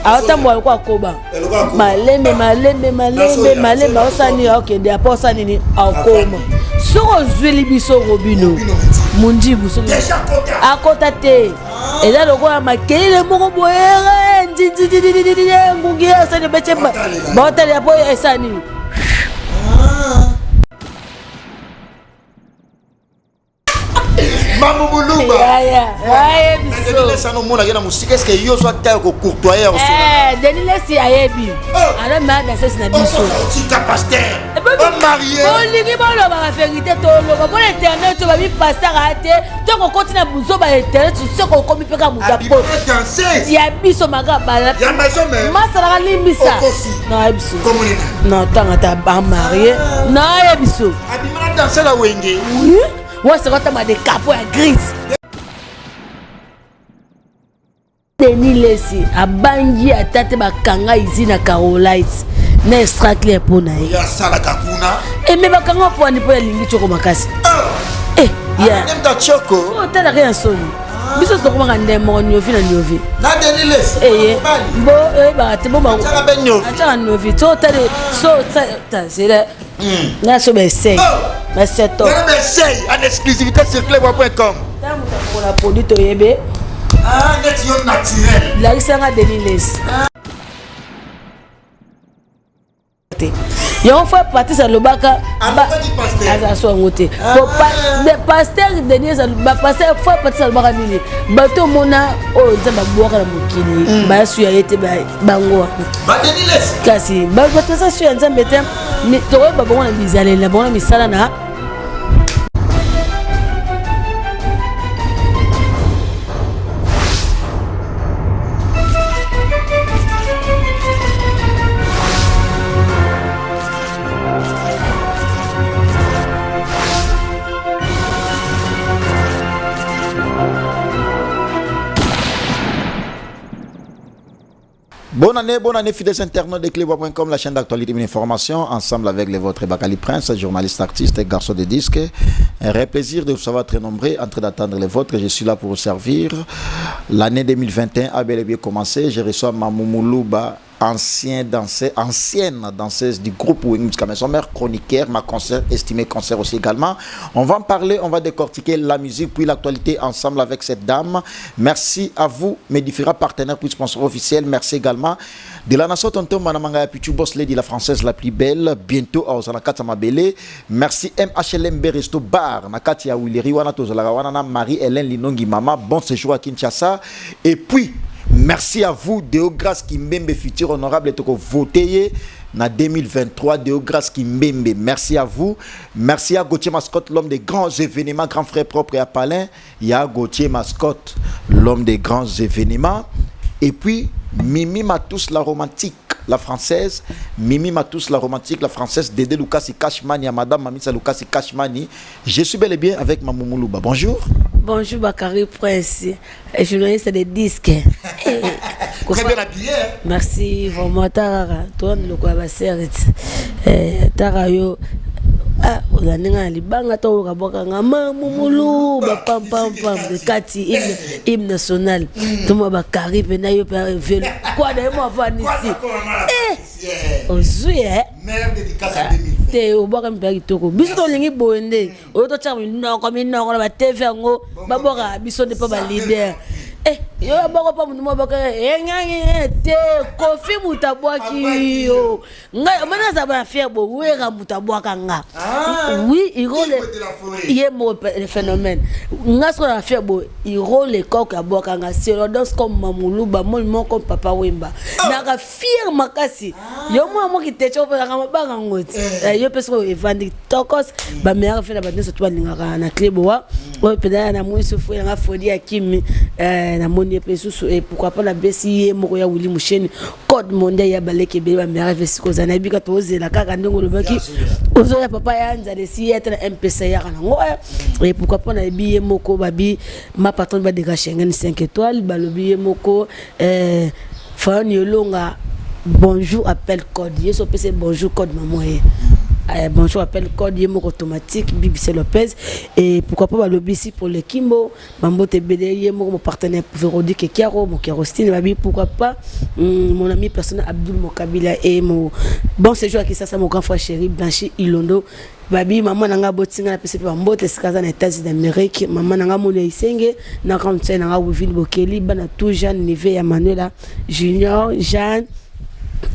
Atambo alikuwa koba. Malembe osani okende aposa nini akoma. Soko zweli biso robino. Mundibu so. Akota te. Eza lokola makele moko boyere ndindindindindi ngungi asani bechemba. Botali apo esani. Mambo Mulumba. Ouais, biso. Laisse no mona na musique est-ce que yo soit taille ko courtoyer au sol. Denis laisse ayebi. Alors ma danseuse na biso. Tika pasteur. On marié. On ligi bon la vérité to lo ba l'éternel to ba bi pasteur ate. To ko continue buzo ba l'éternel tu sais ko komi peka muda po. Danser. Ya biso maga bala. Ya maison mais. Masala limbisa. Non biso. Non tanga ta ba marié. Non ya biso. Abimana danser la wenge. Oui. Ouais, c'est quand tu as des capots à gris. Denis Lessi, à Bangi, à Tate Bakanga, ici, na Carolite. Na extra clair pour naï. Ya sala kakuna. Et mais Bakanga pour aller pour la ligne choko makasi. Eh, ya. Même ta choko. Oh, t'as rien sonné. Biso c'est comment on est mort nyovi na nyovi. Na Denis Lessi. Eh, bon, bah, t'es bon, bah. Ça va bien nyovi. Attends, nyovi. So, c'est là. Là, so, ben, c'est. Mais c'est top. En exclusivité sur clé.com. Pour la produit au yébé. Ah, c'est naturel. La risanga Denis Lessi. Il y a un fois parti sur le bac. Pasteur Denis, pasteur fois parti sur le bac. Bateau mona oh nzamba boka na mokili. Ba su ya yete bango. Ba Denis Lessi. Kasi ba ça su ya nzamba te. Ni to ba bongo na bizale na bongo misala na. Bonne année, fidèles internautes de Clébois.com, la chaîne d'actualité et d'information, ensemble avec les vôtres Bakali Prince, journaliste, artiste et garçon de disques. Un vrai plaisir de vous savoir très nombreux en train d'attendre les vôtres. Je suis là pour vous servir. L'année 2021 a bel et bien commencé. Je reçois Mamou Moulouba, ancienne danseuse du groupe Wing Musica, son mère chroniqueur, ma concert, estimé concert aussi également. On va en parler, on va décortiquer la musique puis l'actualité ensemble avec cette dame. Merci à vous, mes différents partenaires puis sponsors officiels. Merci également de la nation Tonton Manamanga Pichu Boss Lady, la française la plus belle. Bientôt à Ozanakata Mabele. Merci MHLMB Resto Bar, Nakatia Willeri, Wanato Zalagawana, Marie-Hélène Linongi Mama. Bon séjour à Kinshasa. Et puis, merci à vous, Deogras Kimbembe, futur honorable, et voté en 2023, Deogras Kimbembe. Merci à vous. Merci à Gauthier Mascotte, l'homme des grands événements, grand frère propre et à Palin. Il y a Gauthier Mascotte, l'homme des grands événements. Et puis, Mimi Matous, la romantique, la française. Mimi Matous, la romantique, la française. Dédé Lucas Kashmani, à Madame Mamisa Lucas Kashmani. Je suis bel et bien avec Mamou Moulouba. Bonjour. Bonjour Bakary Prince, journaliste des disques. Très bien habillé. Merci vraiment Tarara. Toi le quoi va servir. Tarayo. Ah, on a n'enga libanga to kaboka ngama mumulu ba pam pam pam de kati hymne national. Tuma Bakary pena yo pe velo. Quoi de moi van ici. Ozuye. Mère dédicace à 2020. Te oboka mpaki toko. Biso to lingi boende. O to tsa minoko ba TV ngo ba boka biso ne pas ba leader. Yo bako pa munuma baka engangi te kofi mutabwaki yo nga mana za ba faire bo wera mutabwaka nga oui il rôle il mo le phénomène nga so la faire bo il rôle le coq abwaka nga c'est l'odance comme Mamoulouba mon comme Papa Wemba na ka fier makasi yo mo ki te chopa ka mabanga ngoti yo peso evandi tokos ba meilleur fait la bande so to linga na Clébois o peda na mo so fo nga fodi akimi na moni pesusu et pourquoi pas la bessie moko ya Willy Musheni code mondial ya baleke be ba mère vesiko zana bika to zela kaka ndongo lo baki ozo ya papa ya nzale si être MPC ya kana ngo et pourquoi pas na biye moko babi ma patron ba de Schengen 5 étoiles ba lo biye moko fa nyolonga bonjour appel code yeso pese bonjour code maman bonjour, appelle code Yemo automatique, BBC Lopez. Et pourquoi pas le BC pour le Kimbo, Mambo TBD, Yemo, mon partenaire Véronique et Kiaro, mon Kérostine, pourquoi pas mon ami personnel Abdul Mokabila et mon bon séjour à Kissa, mon grand frère chéri Blanchi Ilondo. Babi, maman nanga botinga na pese pambo te skaza na États-Unis d'Amérique, maman nanga mona isenge na kamtse nanga Wivine Bokeli, bana tout Jeanne Nive ya Manuela Junior, Jeanne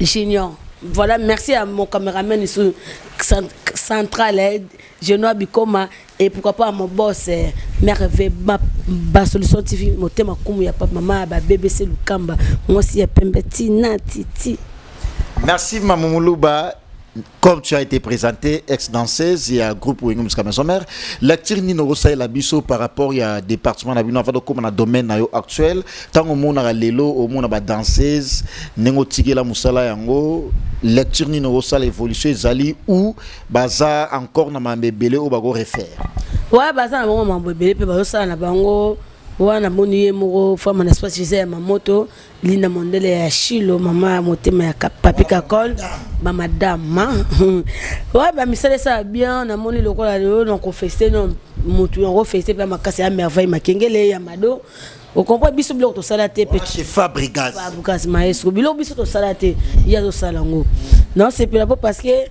Junior. Voilà, merci à mon caméraman ici central, Genoa Bikoma, et pourquoi pas à mon boss, Merveille, ma solution TV, mon thème à Koumou, ya papa, maman, BBC Lukamba, moi aussi, ya Pembeti, Natiti. Merci, Maman Moulouba. Comme tu as été présenté, ex-danseuse, il y a un groupe où il y a maison mère. L'acteur Nino Rosa et la biso par rapport à département d'Abino, comme dans le domaine actuel, tant au monde à l'élo, au monde à danseuse, Nengo Tigela Moussala Yango, lecture Nino Rosa l'évolution Zali ou baza encore dans ma bébé ou bago refaire. Ouais, baza na ma bébé, puis bazo ça na bango. Wana moni moko femme na espace Gisèle Mamoto Linda Mondele ya Chilo mama motema ya papi kakol ba madame ouais ba misale ça bien na moni lokola lelo na confessé non mutu on refessé pa makasi ya merveille makengele ya mado o comprend biso biloko to sala te petit Fabrigas maestro biloko biso to sala te ya to sala ngo non c'est parce que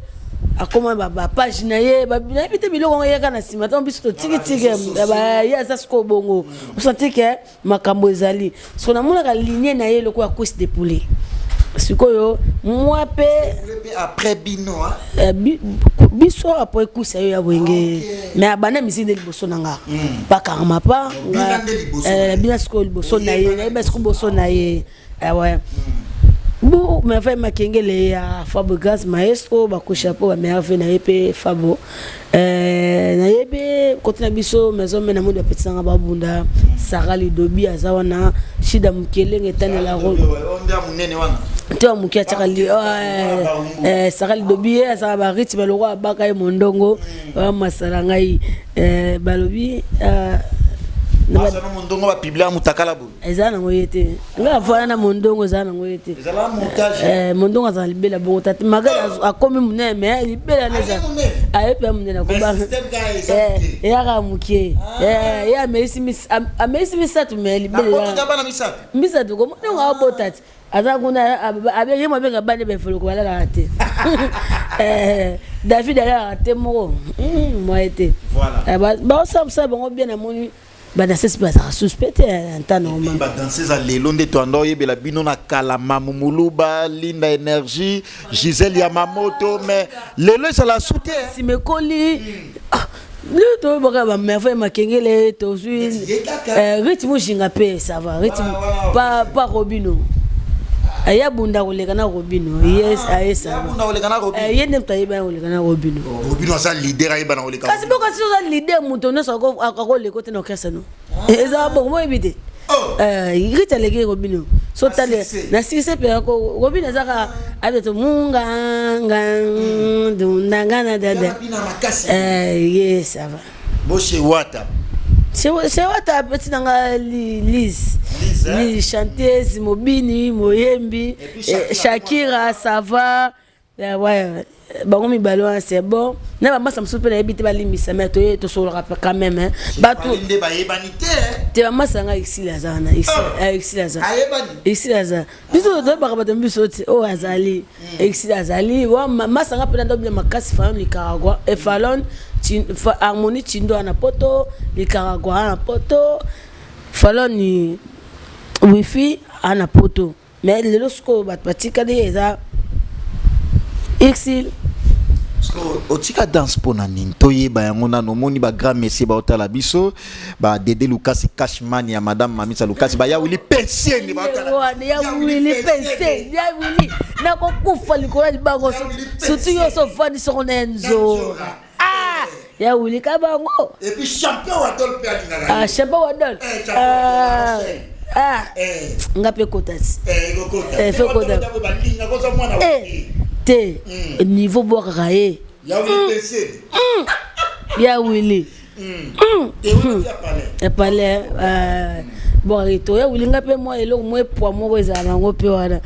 a comment page na ye ba bité biloko ngaka na sima tant biso to tiki ba ya za sko bongo on sentait que makambo ezali so na mona ka ligne na ye loko ya couche de poulet sikoyo moi pe après bino biso après couche ya wenge mais abana misinde liboso nanga pa karama pa bina sko liboso na ye ba sko liboso na ye ouais. Bon, mais enfin makengele ya Fabrigas maestro ba ko chapeau ba merveille na yepe Fabo na yebe kotina biso maison mena mundo petanga babunda Sarah Lidobi azawana shida mkelenge tane la ro onda munene wana to mukia chakali Sarah Lidobi azaba ba rich baloko abaka e mondongo ba masala ngai balobi na mondongo ba pibla mutakala bu ezana ngoyete nga fana na mondongo ezana ngoyete ezala montage mondongo azana libela bongo tati magana akomi munene libela neza ayepe munene ko ba yaka mukie ya amesi misatu me libela na bana misatu misatu ko mondongo abotati azakuna abeye mabenga bane befolo ko bala te David a raté moko moi été voilà ba ça bongo bien amoni ba danseuse ba suspecté en temps normal ba danseuse à lelonde to ando yebela bino na kala Mamumuluba Linda Énergie Gisèle Yamamoto mais lelo ça la soutien si me coli le to boka ba merveille makengele to zui rythme jinga pe ça va rythme pas Robino aya bunda koleka na Robino yes ayesa bunda koleka na Robino yende mtayiba koleka na Robino sa leader ayeba na koleka kasi boka si za leader muto no sako akole kote na okasa no eza bon mo ebite irita leke Robino so tale na sise pe ko Robino zaka abeto munga ndanga na dada yes ça va boche wata c'est wata petit nanga Lise chanteuse Mobini Moyembi Shakira ça va ouais bango mi balwa c'est bon na ba masa msupe na ebite ba limisa mais to solo rap quand même hein bato inde ba yebanité te ba masa nga ici lazana ici lazana ici lazana biso to ba ba mbiso ti o azali ici azali wa masa nga pena ndobile makasi fa Nicaragua e falon harmonie chindo na poto Nicaragua na poto falon ni wifi ana poto mais le losko bat patika de eza exil otika danse pona nintoye ba yango na no moni ba grand merci ba otala biso ba Dede Lucas Cashman ya madame Mamisa Lucas ba ya wili pension ni ba otala ya wili pension ya wili na ko kufa likola libango surtout yo so fani so nenzo ya wili ka bango et puis champion wa dol pe alingala champion wa dol ngape kotas fe kotas te niveau boka ye ya wili pension ya wili palais bon rito ya wili ngape moi eloko moi poids mo ezala ngo pe wana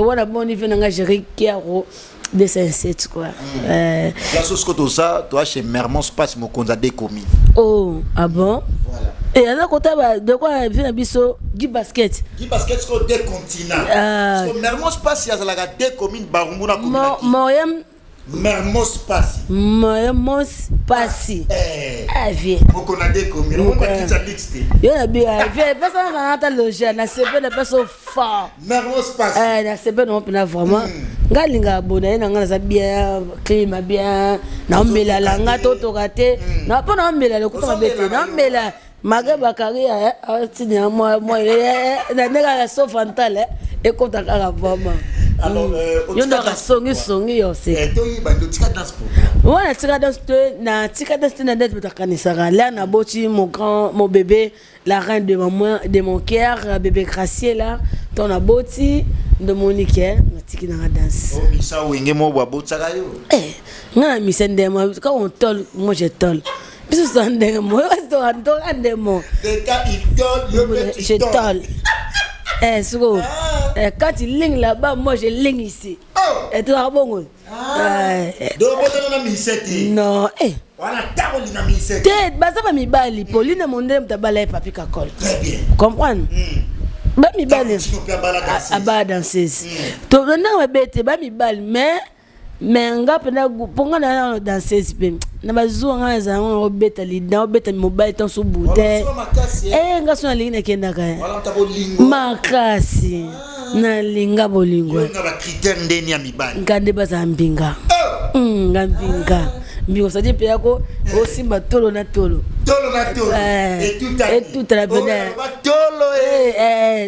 wana boni fe nanga gérer kiaro 207 quoi. La sauce que tout ça, toi chez Mermon Space mon condamné commis. Oh, ah bon? Voilà. Et alors quand de quoi vient biso du basket. Du basket sur deux continents. Parce que Mermon Space il y a la deux communes Barumbuna commune. Mermon Space. Mermon Space. Ah vie. Mon condamné commis. On va quitter mixte. Yo na bien, personne n'a pas logé, na CP na personne fort. Mermon Space. Na CP non pena vraiment. Ngalinga bona na ngana za bien, climat bien, na mbela la ngato to kate. Na pas na mbela le kuta bete, na mbela Maga Bakari tini moi na nega la so fantal e kota kaka vraiment. Alors yo ndo ka songi yo se. To yi bando tika dance pour. Wana tika dance na tika dance na net betakanisa là na boti mon bébé la reine de mon cœur bébé Gracier là ton aboti de Monique na tiki na danse. Oh misa wenge mo bwa botaka yo. Ngana misende mo quand on tol moi je tol. Biso sande mo yo ande mo. De ka idole yo je tol. Sugo. Quand il ligne là-bas, moi je ligne ici. Et tu as bon. Donc, on a mis 7. Non, Voilà, t'as mis na mis 7. T'es, bah ça va mi bali. Pauline mon dème t'as balé papi kakol. Très bien. Comprendre? Bah mi bali. À bas danseuse. To na ma bête, bah mi bali, mais nga pena ponga na danseuse pe. Na bazu nga za ngo beta li na beta mobile ton so bute. Nga so na linga kenda kaya. Voilà, t'as bolingo. Makasi. Na linga bolingo. Nga ba critère ndeni ya mibali. Ngande baza mbinga. Ngambinga. Mbingo sa jepe yako osimba tolo na tolo. Tolo na tolo. Et tout la bonne. Tolo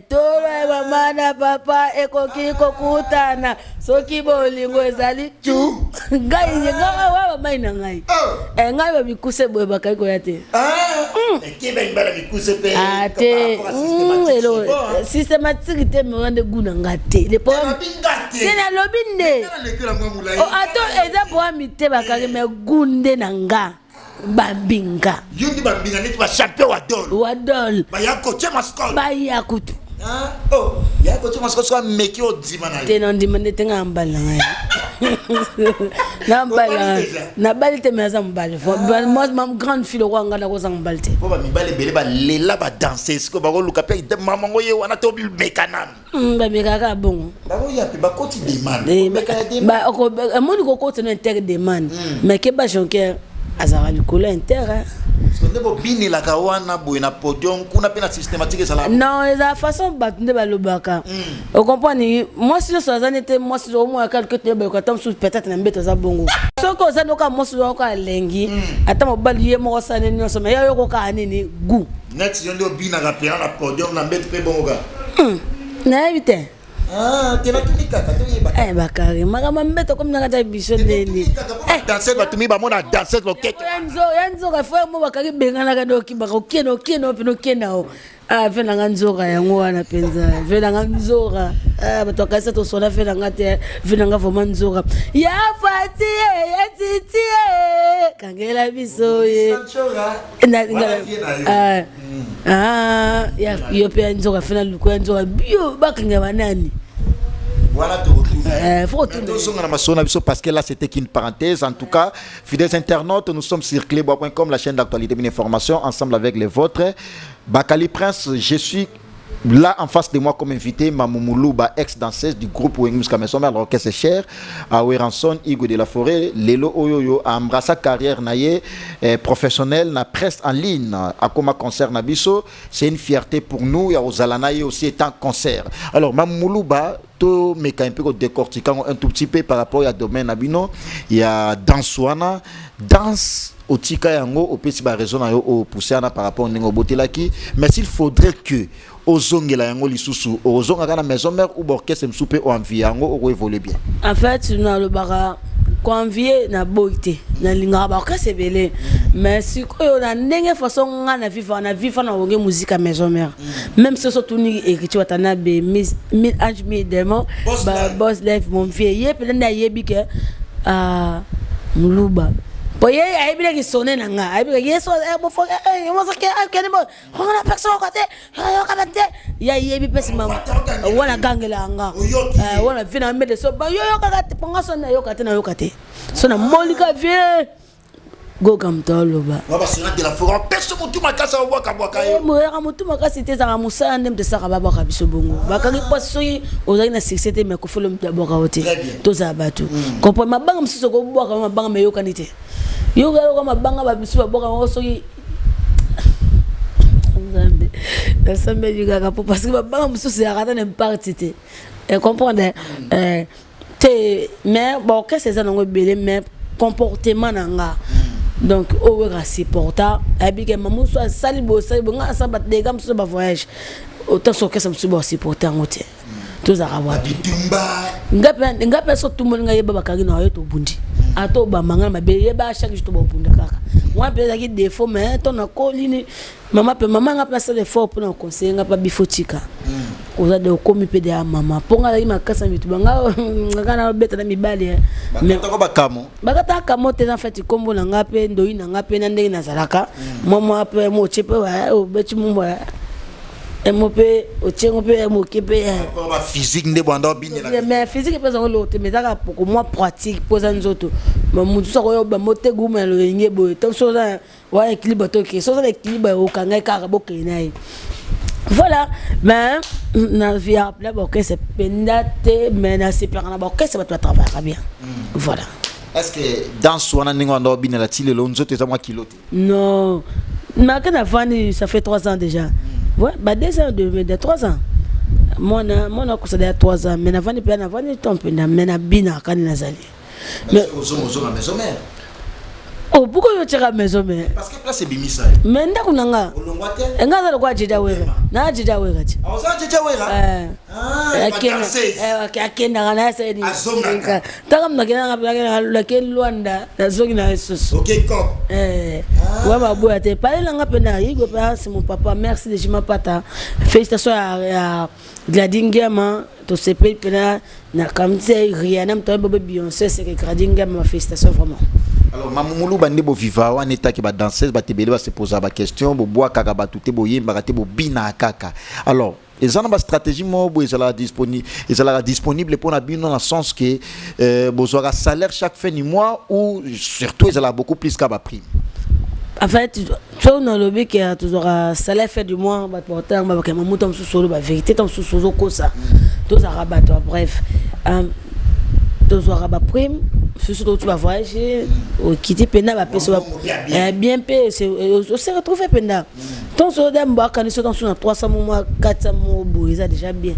tolo mama na papa ekoki kokutana. Soki bolingo ezali chu. Ngai nga wa mai na ngai. Ngai ba bikuse boye bakai ko yate. Keba imbala bikuse pe. Ate. Elo systématique te me rende guna ngate. Le problème. Tena lobinde. Ato eza pour amite bakari me gunde nanga. Bambinga. Yundi bambinga neti ba champion wa dol. Wa dol. Ba yako chema skol. Ba yakutu. Oh, yako chema skol so meki o dimana. Tena ndimande tenga mbala ngai. Na balte mais ça m'balle. Moi ma grande fille roi ngana ko sang balte. Ko ba mi bale bele ba lela ba danser ko ba ko luka pe de mama ngoye wana to bil mekanam. Ba mekaka bon. Ba ko ya pe ba ko ti demande. Ba ko moni ko ko tene inter demande. Mais ke ba jonker azara likolo inter. Ndebo bini la kawana boina podium kuna pe na systématique ça là. Non, la façon battre ba lobaka. Vous comprenez? Moi si je suis zanete moi si au moins quelque temps ba ko sous peut-être na mbeto za bongo. Soko za noka moi si ko alengi ata mo baliye mo sa ne nyonso mais yo ko ka nini gu. Net yo ndo bina ka pe na podium na mbeto pe bongo ga. Na éviter. Tena tumika ka to yeba. Bakari magama mbeto comme na kata biso ndeni. Danser ba tumi ba mona danser lo keto. Yanzo ka fo mo bakari bengana ka doki ba ko keno pino kenao. Vena nganzoka yango wana penza. Vena nganzoka. Bato ka sa to sona vena ngate vena nga voma nzoka. Ya fati ya titi kangela biso ye. Ya yo pe nzoka vena luko nzoka bio bakinga banani. Voilà te retrouver. Parce que là c'était qu'une parenthèse. En tout cas, fidèles internautes, nous sommes sur clebois.com, la chaîne d'actualité et d'information, ensemble avec les vôtres. Bakali Prince, je suis là en face de moi comme invité, Mamoulouba, ex-danseuse du groupe Ouengus Kamesom, l'orchestre cher, à Oueranson, Igo de la Forêt, Lelo Oyoyo, à Ambrassa carrière naye, professionnelle, na presse en ligne, à Koma concert Nabiso, c'est une fierté pour nous, et à Ozalanaye aussi étant concert. Alors, Mamoulouba, tout mais quand un peu décortiquant un tout petit peu par rapport à domaine Nabino, il y a Dansouana, danse au tika yango au petit ba raison au pousser par rapport au ningo botelaki, mais il faudrait que ozongela yango lisusu ozonga kana maison mère ou orchestre msupe o envie yango o évoluer bien. En fait, na le bara convier na boité na linga ba orchestre belé, mais si ko na ndenge façon nga na vivre na onge musique à maison mère. Même si so tuni écriture tana be mis ange mi demo ba boss life mon vieux yé pe na yebi ke muluba. Boye ay bi legi sonné na nga ay bi yeso mo fo mo so ke ni mo ngana personne côté yo kamate ya yebi pesi mam wala gangela nga wala vina mede so ba yo kaka panga so na yoka te na yoka te so na molika vie go kam to loba wa basira de la forêt peso mutu makasa obwaka bwaka yo mo ya mutu makasi te za musala ndem te saka baba ka biso bongo bakangi poso yi ozali na succès mais ko folo mta bwaka ote to za batu comprend mabanga msuso ko bwaka mabanga me yoka nite yoka ko mabanga ba biso bwaka ko so yi nzambe nzambe yuga ka parce que mabanga msuso ya kata ne parti te comprendre te mais bon qu'est-ce que ça ngo belé mais comportement nanga donc o wera supporta abike mamu so salibo nga sa bat de gam so ba voyage autant so que ça me subo supporter ngote to za rawa bitumba ngape so tumol nga yeba bakagi na yo to bundi ato ba manga mabe yeba chaque jour to ba bunda kaka moi peaki défaut mais ton na kolini mama nga place l'effort pour na conseiller nga pa bifotika oza de komi pe de mama ponga la makasa mitu banga ngana beta na mibali mais to ko bakamo bakata kamo te en fait kombo na ngape ndoi na ngape na ndenge na zalaka mama pe mo chepe wa o beti mumbo mo pe o chengo pe mo kepe ba physique nde banda binela mais physique pe zango lote mais zaka pour moi pratique poza nzoto mutu sa ko ba mote guma lo yenge boy to so za wa équilibre to ke so za équilibre o kanga ka boke nai. Voilà, mais na via la boke c'est pendate mais na c'est pas na boke ça va travailler bien. Voilà. Est-ce que dans soi ningo ndo binela tile lo nzoto za moi kilote? Non. Mais quand avant ça fait 3 ans déjà. Ouais, bah 2 ans de 3 ans. Moi na considère 3 ans mais avant pe na avant temps pe na mais na bina kan nazali. Mais ozo la maison mère. Oh, pourquoi tu as maison mais parce que place bimisa. Mais ndako nanga. Olongwate. Engaza lokwa jida wera. Na jida wera ti. Oza jida wera. Akenda kana sa ni. Taka mnakena ngapela lakini Luanda nazongi na Yesus. OK cop. Ouais ma boya te parler nga pena yigo pa c'est mon papa merci de jima pata. Félicitations à Gladingema to sepe pena na kamtse Rihanna mtobe Beyoncé c'est que Gladingema félicitations vraiment. Alors mamumulu bande bo viva wa neta ki ba danseuse ba tebele ba se poser ba question bo boa kaka ba tuté bo yemba kate bo bina kaka. Alors les ana ba stratégie mo bo ezala disponible pour na bino dans le sens que bo aura salaire chaque fin du mois ou surtout ezala beaucoup plus ka ba prime. En fait, tu as lobby qui a toujours salaire fait du mois, bah porter, bah que maman tombe sous solo, bah vérité tombe sous solo comme ça. Tous à rabat, bref, tous à rabat prime. Surtout tu vas voyager, quitter Penda, va payer bien payé, on s'est retrouvé Penda. Ton soldat m'a quand ils sont dans 300 mois, 400 mois, ça déjà bien.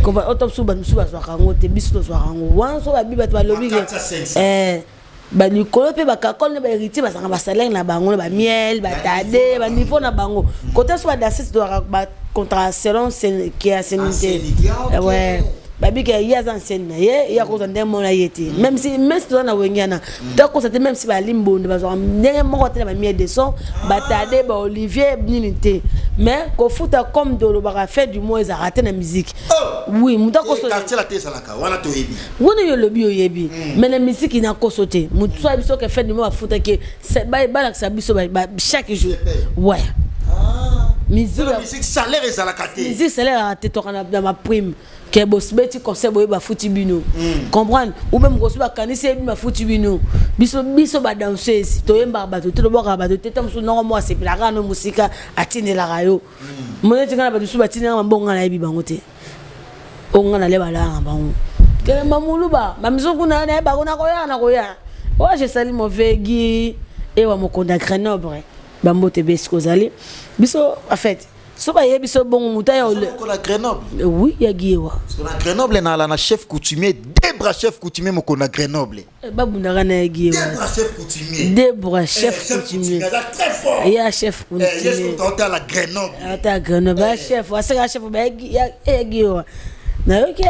Quand on tombe sous ban sous va soir rango, te bis to soir rango. Wan so ba bi ba to lobby. Ba ni kolo pe ba kakol ne ba héritier ba sanga ba salaire na bango ba miel, ba tade, ba niveau na bango. Côté soit d'assist doit ba contrat selon qui est ancienneté. Ouais. Babi que y a ancienne y a cause d'un mon ayeti même si dans na wengana donc ça même si ba limbo ne ba zo ndenge moko te ba miel de son ba tade ba Olivier Ninité mais ko futa comme de lo ba fait du moins a raté na musique oui muta ko so quartier la tesa la ka wana to yebi wona yo lobi yebi mais la musique ina ko sauter mutu so biso que fait du moins futa que c'est ba la sa biso ba chaque jour ouais musique salaire et la kate musique salaire a te to na ma prime que boss beti conseil boye ba futi bino comprendre ou même gosu ba kanisi ba futi bino biso ba danseuse to yemba ba to boka ba to teta musu no mo se pila kana musika atine la rayo mo ne tingana ba to ba tine na mbonga na yebi bango te onga na le bala bango ke mamulu ba mamizoku na ba kona ko ya oh je salue mon vegi et wa mo konda Grenoble ba mbote besko zali biso en fait so ba yebi so bon muta ya ko na Grenoble oui ya giwa so na Grenoble na chef coutumier Debra chef coutumier mo ko na Grenoble ba bundaka na giwa Debra chef coutumier Debra chef coutumier très fort ya chef coutumier yes ko ta la Grenoble ta Grenoble chef wa sera chef ba ya giwa na OK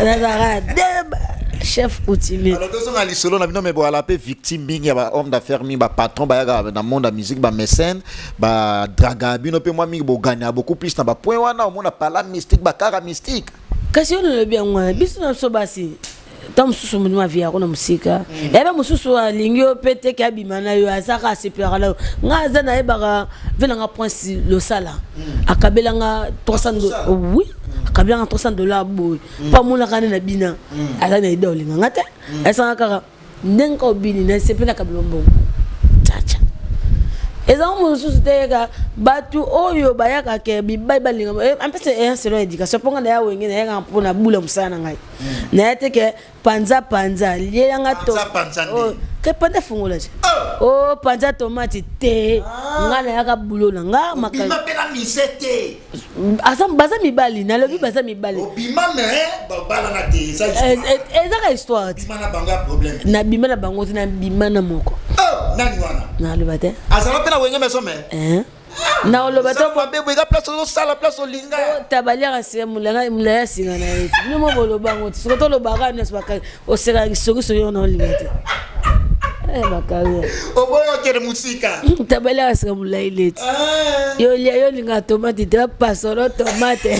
na zara Debra chef coutumier alors tous on a les solo na bino mais bo ala pe victime mingi ba homme d'affaires mi ba patron ba ya na monde de musique ba mécène ba draga bino pe moi mingi bo gagner beaucoup plus na ba point wana on a parla mystique ba kara mystique kasi on le bien moi biso na so basi tam susu mu ma via kona musika eba mususu alingio pete ka bimana yo azaka sepera la nga za na eba vela nga point le sala akabela nga 300 oui kabia $300 boy pa mona kana na bina ala na idole ngate esa kaka ndenga obini na sepena kabilombo chacha eza mo susuteka batu oyo bayaka ke bibai linga ampese selo éducation ponga na ya wengine ya mpona bula musana ngai na yateke panza lianga to ke pande fungola je oh panza tomate te ngana yaka bulo na nga makali bima misete asam baza mibali na lobi baza mibali obima me bala na te eza histoire bima na banga problème na bima na bango na bima na moko nani wana na loba te azala pe na wenge meso me na loba te mabebo ega place au sala place au linga tabalia se mulanga singa na yetu ni mo boloba ngoti soto lobaka na sibaka osera soki na linga te bakaya oboyo kere musika tabalia se mulai leti yo linga tomate te pasoro tomate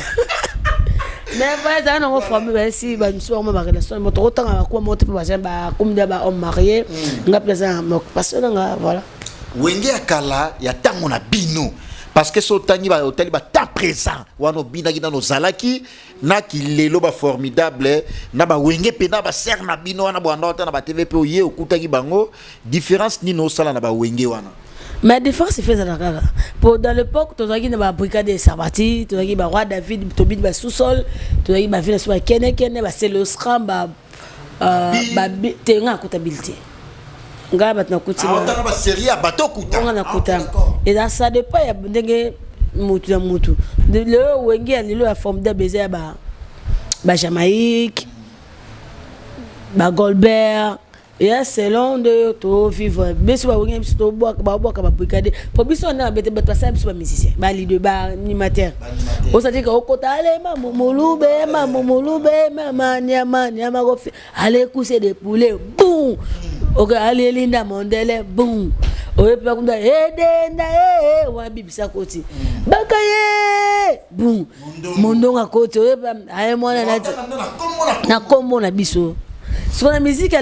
mais pas ça non famille ba si ba nso ma relation mo to tanga ko mo te ba comme ba homme marié nga plaisir mo parce nga voilà wenge akala ya tango na bino parce que so tangi ba hotel ba temps présent wano bina gina no zalaki na kilelo ba formidable na ba wenge pena ba ser na bino wana bwanda na ba TVP oye okutaki bango différence ni no sala na ba wenge wana. Mais la différence, c'est fait ça. Pour dans l'époque, tu as dit que brigade de Sabati, tu as dit que roi David, tu as dit que sous-sol, tu as dit que ville soit Kene, c'est le scram, tu as une comptabilité. Tu as une série à bateau kuta. Et dans ça dépend, il y a des moutou. Le Wenge, il a formé des baisers à Jamaïque, à Goldberg. Et selon de to vivre mais si ba wengem si to boka ba brigade pour biso na bete ba passer biso ba musicien ba leader ba animateur on ça dit que okota ale mamulube mama nyama gofi ale coucher des poulets boum ok ale linda mondele boum oye pa kunda edenda wa bibisa koti bakaye boum mondonga koti oye pa ay mwana na kombo na biso. Sur la musique,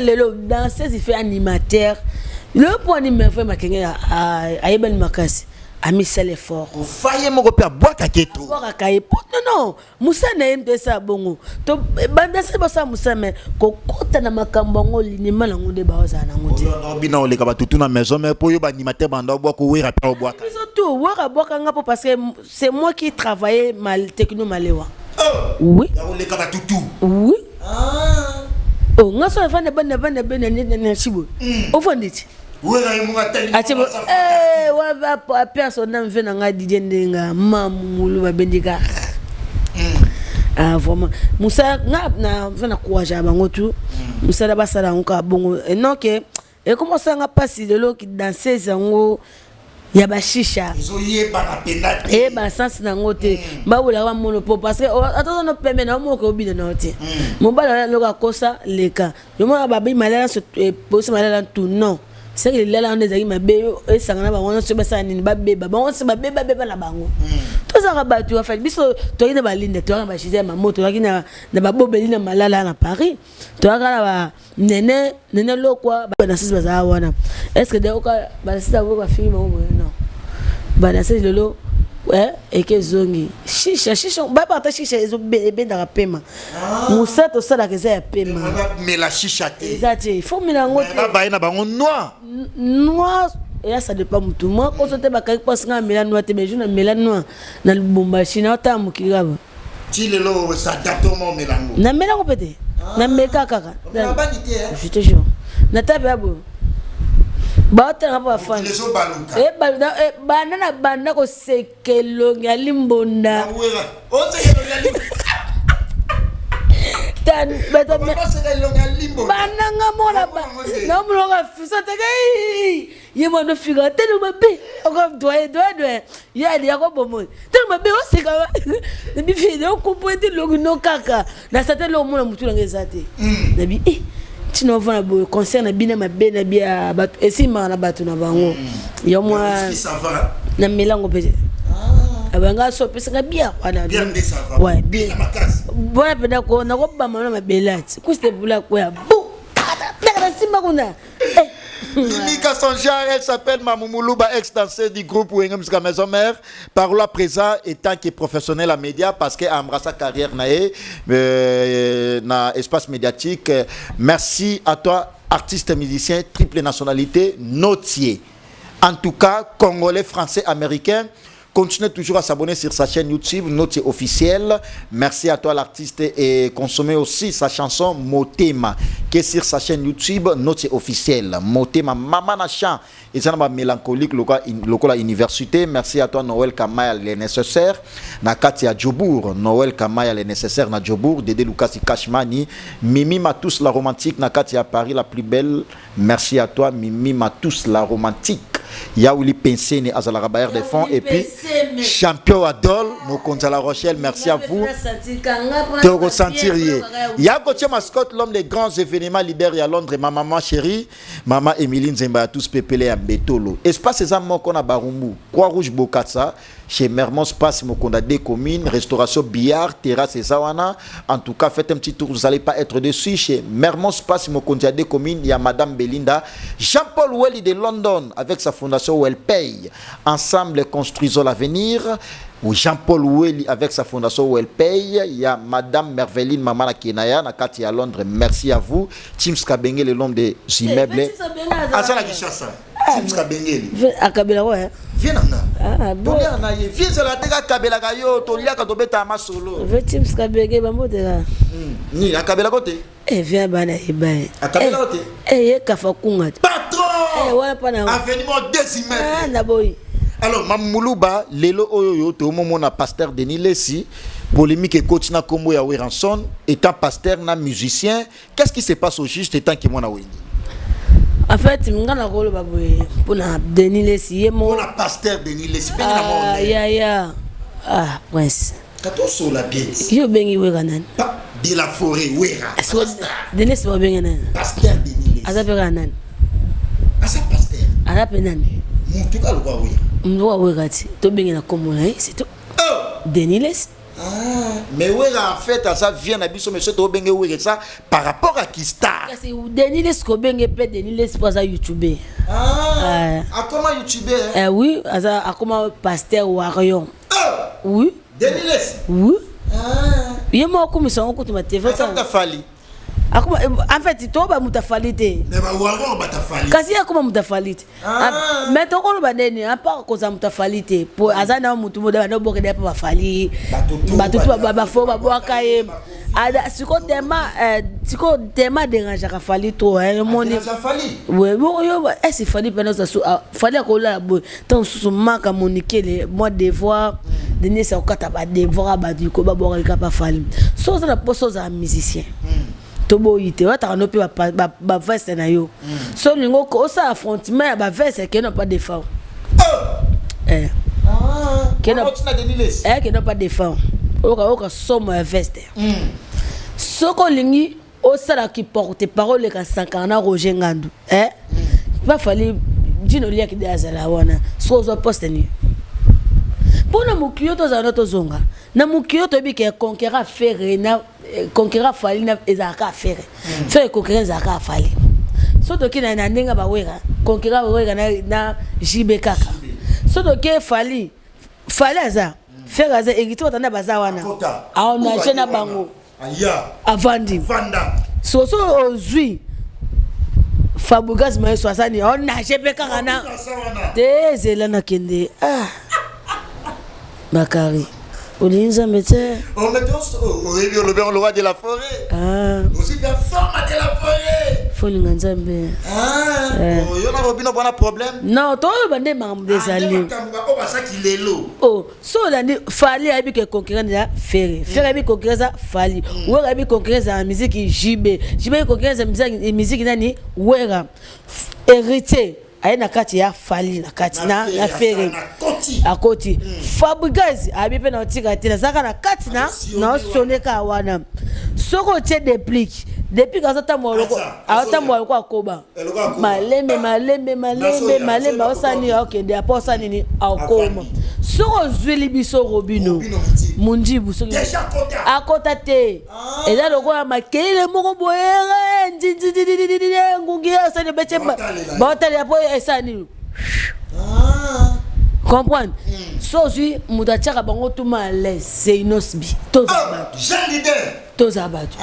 danseuse, il fait animateur. Le point animateur, a Eben Makasi, a mis ça l'effort. Vous faillez mon repère, boire kaketo. Non, Moussa n'a pas ça bongo. To bandase bossa Moussa mais kokota na makambongo linima na ngode baoza na ngode. On bina ole ka batutu na maison mais pour yo ba animateur banda boire ko wera pa boire. Surtout wera boire nga parce que c'est moi qui travaillais mal techno malewa. Oui. Ya ole ka batutu. Oui. Oh, nga so fane bana na chibo. O fonditi. Wera yimu ngatali. Atibo wa va personne na mve na nga DJ ndenga mamulu ba bendika. Vraiment Moussa na vena courage bango tout. Moussa da basala nka bongo. Non que et comment ça nga passer de l'eau qui danser zango ya ba shisha. Ils ont yeba na penate. Eh ba sens na ngote. Ba wala wa monopo parce que attends no peme na mo ko obina na ote. Mo ba lo ka kosa leka. Yo mo ba bi malala so posi malala tout non. C'est que les là on des ma be e sangana ba wona so ba sa ni ba be ba on se ba be na bango. To za ka ba tu fa biso to ina ba linde to ba shize ma moto na ba bobeli na malala na Paris. To ka ba nene lo kwa ba na sisi ba za wana. Est-ce que de ka ba sisi ba ko fini mo non. Ba na sisi lolo et que zongi shisha ba ba ta shisha ezo be na pema. Musa to sala ke za pema. Mais la shisha te. Exact, il faut mélanger. Ba ina bango noir et ça dépend tout moi quand on te ba kai parce que mélange noir te beju na mélange noir na lubumbashi na ta mukiraba ti lelo ça date mo mélange na mélange pété na meka kaka na banité je te jure na tabe abo ba ta ba fan e bana ko sekelo ya limbonda o sekelo ya limbonda tan beto bananga mona ba na mlonga fisa tegai yemo no figa tenu mabe ko doye ya dia ko bomo tenu mabe o sika bi fi de ko poete logo no kaka na sate lo mona mutu na ngezate na bi tino vana bo concerne bina mabe na bia batu esima na batu na bango yo moi na milango pete abanga so pesa ngabia wana ouais bien bona penda ko na ko ba mama belati ku ste bula ko ya bu kada simba kuna L'unique son genre, elle s'appelle Mamoulouba, ex-danseuse du groupe Wengem jusqu'à Maison Mère. Par là présent, étant que professionnel à média, parce qu'elle a embrassé sa carrière dans l'espace médiatique. Merci à toi, artiste et musicien, triple nationalité, notier. En tout cas, Congolais, Français, Américains. Continuez toujours à s'abonner sur sa chaîne YouTube, Notier officiel. Merci à toi l'artiste et consommez aussi sa chanson Motema, qui est sur sa chaîne YouTube, Notier officiel. Motema, Maman Nachan, et ça n'a mélancolique, local université. Merci à toi Noël Kamaya, les nécessaires. Nakati à Djobour, Noël Kamaya, les nécessaires na Djobour. Dédé Lucas Kashmani, Mimi Matous la romantique, Nakati à Paris la plus belle. Merci à toi Mimi Matous la romantique. Yaouli Pensene Azalarabayer des fonds et puis champion Adol Mokonza La Rochelle, merci à vous. Te ressentir. Yakotia mascotte, l'homme des grands événements leaders à Londres, ma maman chérie, maman Emeline Zemba, tous pépélés à Betolo. Espace ces amants qu'on a Barumbu, Croix-Rouge Bokatsa, chez Mermons Passe Mokonda des communes, restauration billard, terrasse et sawana. En tout cas, faites un petit tour, vous n'allez pas être déçus. Chez Mermons Passe Mokonda des communes, il y a Madame Belinda, Jean-Paul Welly de London avec sa fondation où elle paye. Ensemble, construisons l'avenir. Ou Jean-Paul Welly avec sa fondation où elle paye. Il y a Madame Merveline Mamana Kenaya, Nakati à Londres. Merci à vous. Tim Skabenge, le nom des immeubles. Asana Kishasa. Tim Skabenge. Akabela ouais. Viens là. Ah bon. Viens c'est la tega Kabela Gayo, Tolia Katobeta ma solo. Tim Skabenge bamodela. Ni Akabela côté. Viens bana ibaye. Akabela côté. Kafakunga. Patron. Ouais pas na. Aveniment des immeubles. Ah na boy. Alors, Mamoulouba, Lelo Oyoyo, tout le monde a pasteur Denis Lessi, polémique et coach na Kombo ya Weranson, étant pasteur na musicien, qu'est-ce qui se passe au juste étant que moi na Weni? En fait, je suis pour Denis Lessi. On a pasteur Denis Lessi. Ah, prince. Kato so la pièce. Yo bengi Weranan. De la forêt, Wera. Denis Lessi va bengi nan. Pasteur Denis Lessi. Asa Weranan. Asa pasteur. Asa penan. Moutou ka lwa Wera. Mwa Werati. To bengi na Kombo na c'est tout. Denis Lessi. Ah, mais Wera en fait, ça vient à Bisso, monsieur to bengi Wera ça par rapport à qui star. C'est Denis Lessi ko bengi pe Denis Lessi pour ça YouTube. Ah, à comment YouTuber? Oui, à comment pasteur Warion. Oui. Denis Lessi. Oui. Ah. Il m'a comme ça on compte ma TV. Ça t'a fallu. En fait, tu vas mutafalite. Mais Warion batafali. Kasi ya kuma mutafalite. Mais to ko ba deni a pas ko za mutafalite. Pour azana mutu moda no boke de pa fali. Batutu ba fo ba boakaye. Ada siko tema dérange ka fali to moni. Oui, yo est fali pendant ça fali ko la bo. Tant sous manka monikele moi devoir donner ça okata ba devoir ba du ko ba boka pa fali. So ça la poso za musicien. Tobo ite wa ta no pe ba veste na yo so lingo ko ça affrontement ba veste que non pas défend que non pas défend oka somme veste soko lingi o sala ki porte parole ka sankana Roger Ngandu va falloir dino lia ki dazala wana so zo poste ni pona mukio to za no to zonga na mukio to bi ke conquérir faire na conquérir fali na ezaka faire faire conquérir zaka fali so to kina na ndinga ba wera conquérir wera na jibe kaka so to ke fali aza faire aza egito tanda baza wana a on a jena bango aya avandi vanda so ozui Fabugas ma so asani on a jibe kaka na tezela na kende Bakari Olinza métier. On met le roi de la forêt. Aussi bien forme de la forêt. Faut l'ensemble. Il y a robino bon problème. Non, toi bande mam des années. Oh, so landi fali abi que conquérir za faire. Faire abi conquérir za fali. Wera abi conquérir za musique JB. JB conquérir za musique nani wera. Hérité. Aina kati ya fali na kati na fere akoti Fabugas abipe na tika tina zaka na kati na soneka wana soko che déplique depuis quand ça moloko ata moloko akoba malembe osani okende aposa nini akoma soko zweli biso Robino Mundibu soki Déjà akota te eza lokola makele moko boyere ndindindindindindi ngungi asani bete baotali apo esani comprendre so zwi mutu atiaka bango tuma les seinosbi toza bato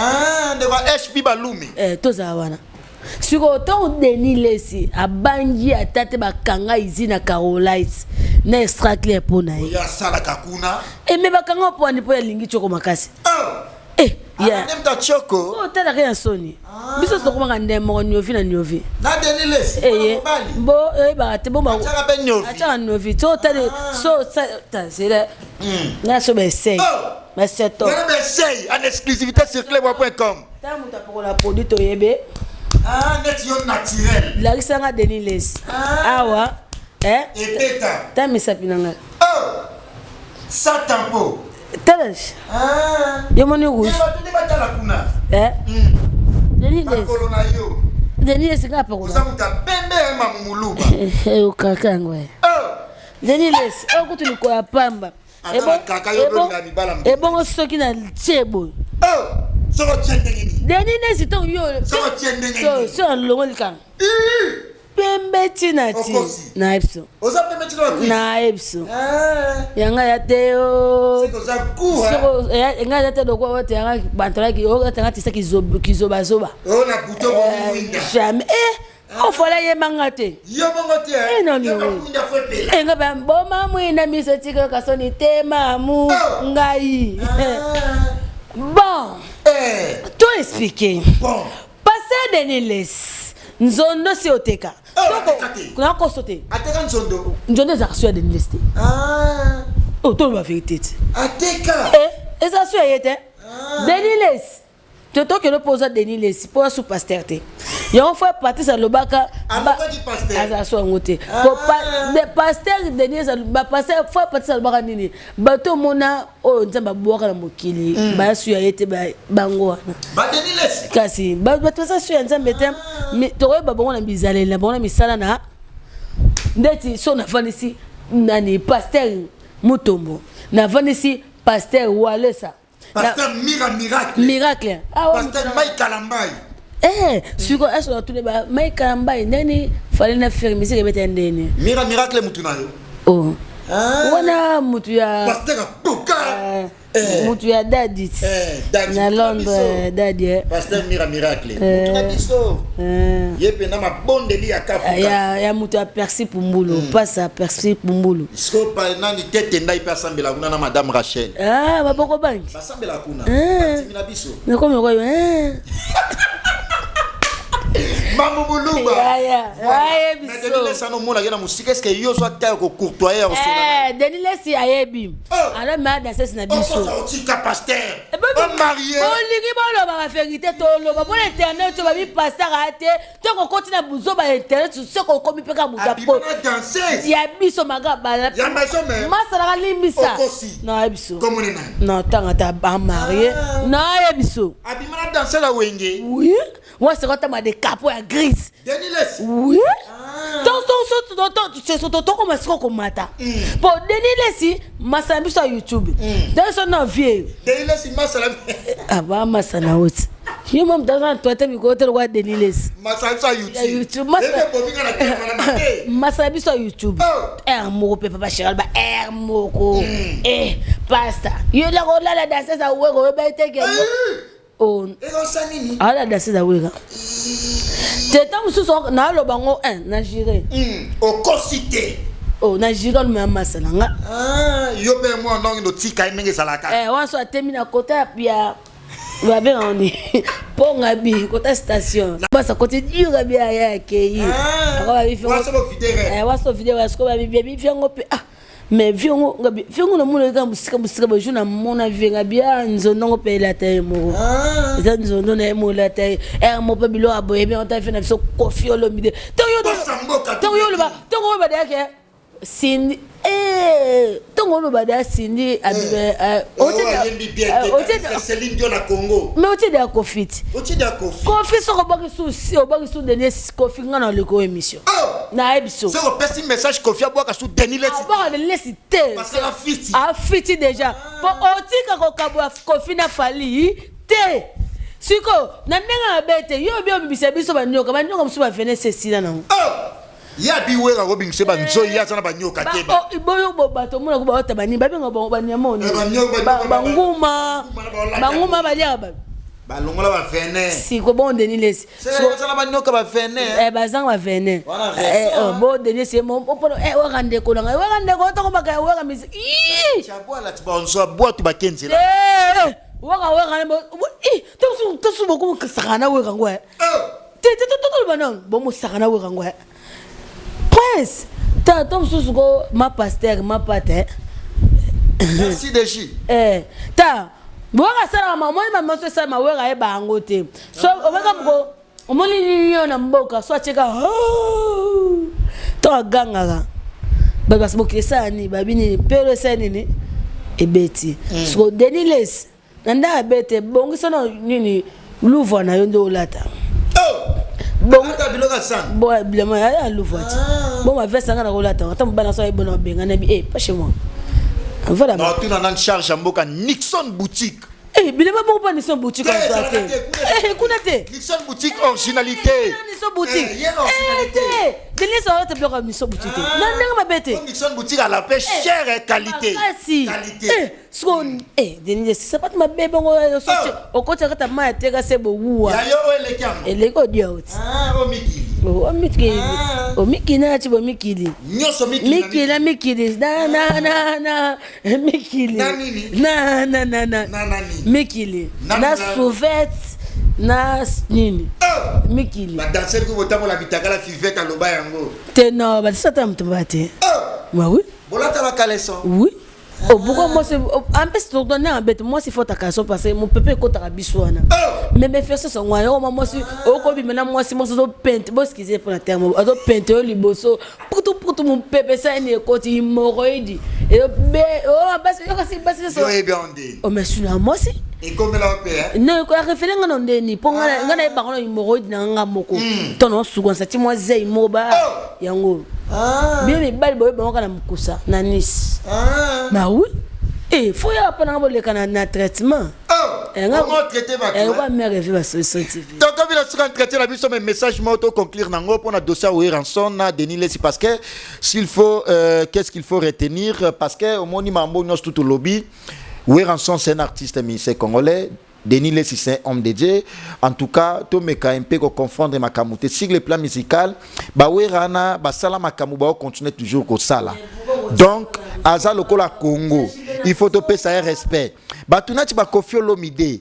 ndeko HP balume toza wana siko ntango Denis Lesi abangi ata te bakanga izi na Carolite na extra clair mpo na ye asalaka kuna me bakanga mpo wani mpo yalingi tioko makasi nemta tioko otalaka ya soni biso tokomaka nde moko niovi na niovi na Denis Lesi bo oyebaka te boatiaka niovi to otali so tasele nga so baesei baseto en exclusivité sur clebois.com ta moto apokola produit toyebe net yo naturel lakisanga Denis Lesi awa ebeta ta misapi na nga sa tampo Teles yo moni rouge batala kuna Denis Lesi kolona yo Denis Lesi nga apokola uzamuta pembe mamumuluba ukakangwa Denis Lesi okutu likoya pamba ebongo soki na chebo soko tiende nini Denis Lesi to yo soko tiende nini so longo likanga pembe tina ti na epso oza pembe tina wa na epso yanga ya teo soko kuha soko yanga ya teo kwa wote yanga bantola ki o tanga tisa kizoba zoba ona buto ko winda jamais o fola ye mangate yo bongo te non winda fo pela nga ba boma mwina miso tika kasoni te mamu ngai bon to expliquer bon passer Denis Lesi nzondo si oteka kuna kosote ateka nzondo za kasua Denis Lesi to ba vérité ateka eza so yete Denis Lesi to ke no posa Denis Lesi pour sous pasteur te yo faut partir sa lobaka asa so ngote ko de pasteur Denis ba pasteur faut partir sa lobaka nini bato mona o nzamba boka na mokili ba su yete bango wana ba Denis Lesi kasi bato sa su nzambe te to ba bongo na bizale na bongo na misala na ndeti so na vanisi nani pasteur Mutombo na vanisi pasteur Walesa pasteur miracle pasteur Mike Kalambai siko aso na tune ba Mike Kalambai nani fale na faire musique beta ndeni miracle mutu na yo wana mutu ya pasteur Boka mutu ya dadit na Londres dadie pasteur miracle mutu na biso yepe na mabondeli ya kafuka ya mutu ya Percy Pumbulu pasa Percy Pumbulu siko pa nani tete ndai pa sambela kuna na madame Rachel baboko banki basambela kuna timi na biso nakomi ko Mamu Buluba. biso. Denis Lesi no mona gena musika est-ce que yo soit taille ko courtoyer au sol. Denis Lesi ayebi. Alors ma danseuse na biso. On tika pasteur. On marié. On ligi ba lo ba vérité to lo ba bona internet to ba bi pasteur ate to ko continue buzo ba internet so ko komi peka buza po. Danseuse. Ya biso maga bala. Ya maison même. Masala limbisa. Na biso. Comment on est? Non tanga ta ba marié. Na biso. Abimana danser la wenge. Oui. Moi c'est quand ma de capot à grise. Denis Lesi. Oui. Ton comme est-ce qu'on mata. Pour Denis Lesi, ma sambi sur YouTube. Dans son vieux. Denis Lesi masala. Ah bah ma sana out. Yo même dans un toit mi ko tel wa Denis Lesi. Masala sur YouTube. Ma sambi sur YouTube. Moko pe papa Cheral ba moko. Pasta. Yo la danseuse a wego ba teke. Oh. La danseuse a wego. Teta mususu na lo bango na jire o cosité na jire le même masalanga yo be mo ndongi no tika imenge salaka wanso atemi na kota pia ba be ngoni ponga bi kota station basa côté dira bi ya ke akaba bi wanso video wasko ba bi fiango pe mais viungo no muno ka musika ba juna mona vinga bia nzondo pe la taille mo za nzondo na mo la taille mo pe bilo aboye bien on t'a fait na so kofi olo mide to yo ba da ke sin tongo lo ba da sin abibe Céline Dion na Congo mais oti da kofi oti da kofi so ko ba su Denis Kofi ngana le ko émission na ebiso c'est un petit message Kofi Abouaka sous Denis Lesi abord de lesité parce que la fiti afiti déjà pour otika ko kabwa Kofi na fali te siko na ndenga bete yo bio bibisa biso banyoka musu ba venir ceci na ya biwera robin se banzo ya sana banyoka te ba boyo bato mona ko ba tabani ba benga ba banyamoni banguma balia ba balongola ba vene siko bon Denis Lesi so sana banyoka ba vene bazang ba vene bon Denis Lesi mo wakande ko nga wakande ko to ko baka waka misi chabwa la tibonzo bwa tu bakenzela waka to su boku sakana weka ngwa to banon bo mo sakana weka ngwa prince ta tom su ko ma pasteur ma pater merci Deji ta waka sala mama mama so sala weka e bango te so weka mko omoni yo na mboka so cheka to gangara baba smoke sani babini pero sani ni ebeti so Denis Lesi nanda bete bongi sono nini luva na yondo olata bongi ta biloka san bo bilema ya luva ti bon ma veste ngana olata ata mbana so ebona benga na bi pas chez moi voilà non tu n'en charge mboka Nixon boutique bilema bon pas Nixon boutique en fait kunate Nixon boutique originalité Nixon boutique Denis Lesi te bloquer Nixon boutique nanga ma bete Nixon boutique à la paix chère et qualité Denis Lesi c'est pas ma bébé au côté de ta mère te ga sebo wuwa ya yo elekam eleko diot o mikili na ti bo mikili nyoso mikili mikili na mikili na souvette na nini mikili ba danser ko botambo la bitaka la fivette à loba yango te no ba sata mtubate oui bolata ba kaleson oui pourquoi moi c'est un peu se donner en bête moi c'est faut ta casse parce que mon pépé ko ta biswana mais me faire ça moi moi si o ko bi maintenant moi si moi so peinte bo skizer pour la terme o peinte o liboso pour mon pépé ça ni ko ti hemorroïde et o basi yo kasi basi so o mais sur moi si et comme la paix non ko référé ngana ndeni po ngana ba ngana hemorroïde na ngamoko tono suko sa ti moi zai moba yango bien mais bal boy ba ngana mkusa na Nice bah oui et faut y apprendre le canal traitement comment traiter ma elle va me rêver la scientifique donc comme il a souvent traité la biso mais message moto conclure nango pour na dossier où rançon na Denis Lesi parce que s'il faut qu'est-ce qu'il faut retenir parce que au moni mambo nos tout lobby où rançon c'est un artiste musicien congolais Denis Lesi c'est un homme de Dieu en tout cas to me ka un peu confondre makamute sur le plan musical ba werana ba sala makamu ba continuer toujours ko sala donc aza lokola Congo il faut te payer un respect batunati ba Kofi Olomide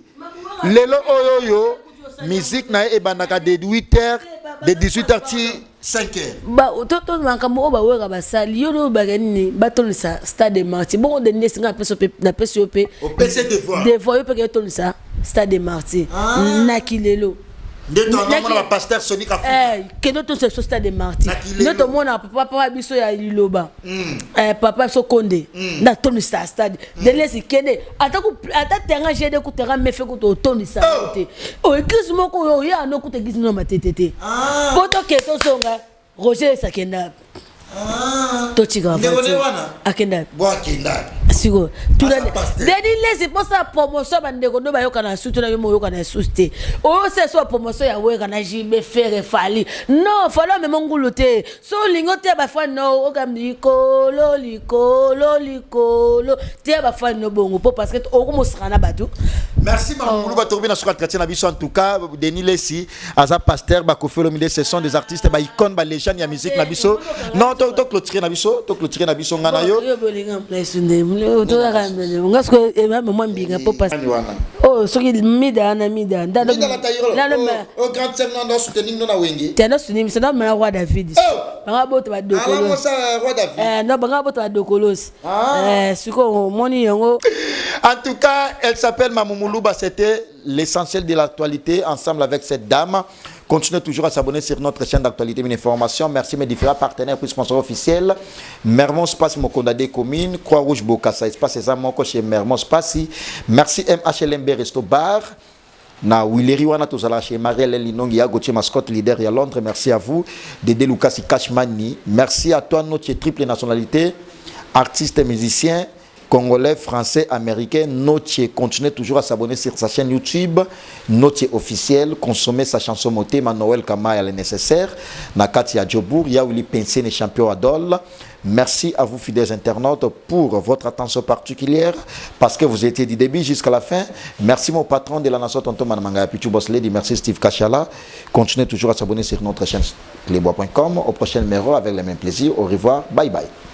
lelo oyoyo musique na e banaka de 8h de 18h ti 5h ba toto makambo ba wera ba sali yo ba gani batolisa stade Marti bon de nesinga peso na peso pe au PC des fois yo pe que tolisa stade Marti na kilelo de ton nom na pasteur Sonic Africa que notre stade de Marti notre mona papa biso ya liloba papa so Konde na tonu stade de lesi kende ata tenga jede ku tenga mefe ku to tonu sa côté o église moko yo ya no ku te église no matete poto ke to songa Roger Sakenda tochika akenda siko Denis Lesi pour sa promotion bandeko no bayoka na sutu na yo moyoka na suste o se so promotion ya weka na jibe faire fali non falo me mongulu te so lingo te ba fa no o kam likolo te ba fa no bongo po parce que o ko mosana batu merci mamulu ba torbi na suka chrétien na biso en tout cas Denis Lesi aza pasteur ba Kofi Olomide ce sont des artistes ba icône ba légende ya musique na biso non to clôturer na biso ngana yo to ka ngasko moi mbinga po parce oh soki mida ndalo au grand terme non soutenir non na wenge tena soutenir c'est na roi David banga boto ba dokolo roi David non banga boto ba dokolos siko moni yango en tout cas elle s'appelle Mamumuluba c'était l'essentiel de l'actualité ensemble avec cette dame. Continuez toujours à s'abonner sur notre chaîne d'actualité et d'information. Merci mes différents partenaires et sponsors officiels. Mermon Spasi Mokondade Commune, Croix-Rouge Bokassa, Espace Ezamoko chez Mermon Spasi. Merci MHLMB Resto Bar. na Willery wana tozala chez Marielle Linongi ya Gauthier Mascotte leader à Londres. Merci à vous Dédé Lucas Cashmani. Merci à toi notre triple nationalité, artiste musicien congolais, français, américain. Notre continuez toujours à s'abonner sur sa chaîne YouTube, notre officiel, consommer sa chanson moté, Noël Kama elle est nécessaire. Nakati Adjobour, Yaouli Pensé les champions Adol. Merci à vous fidèles internautes pour votre attention particulière parce que vous étiez du début jusqu'à la fin. Merci mon patron de la nation Tonton Manamanga Pichu Boss Lady. Merci Steve Kachala. Continuez toujours à s'abonner sur notre chaîne clébois.com. Au prochain numéro avec le même plaisir. Au revoir. Bye bye.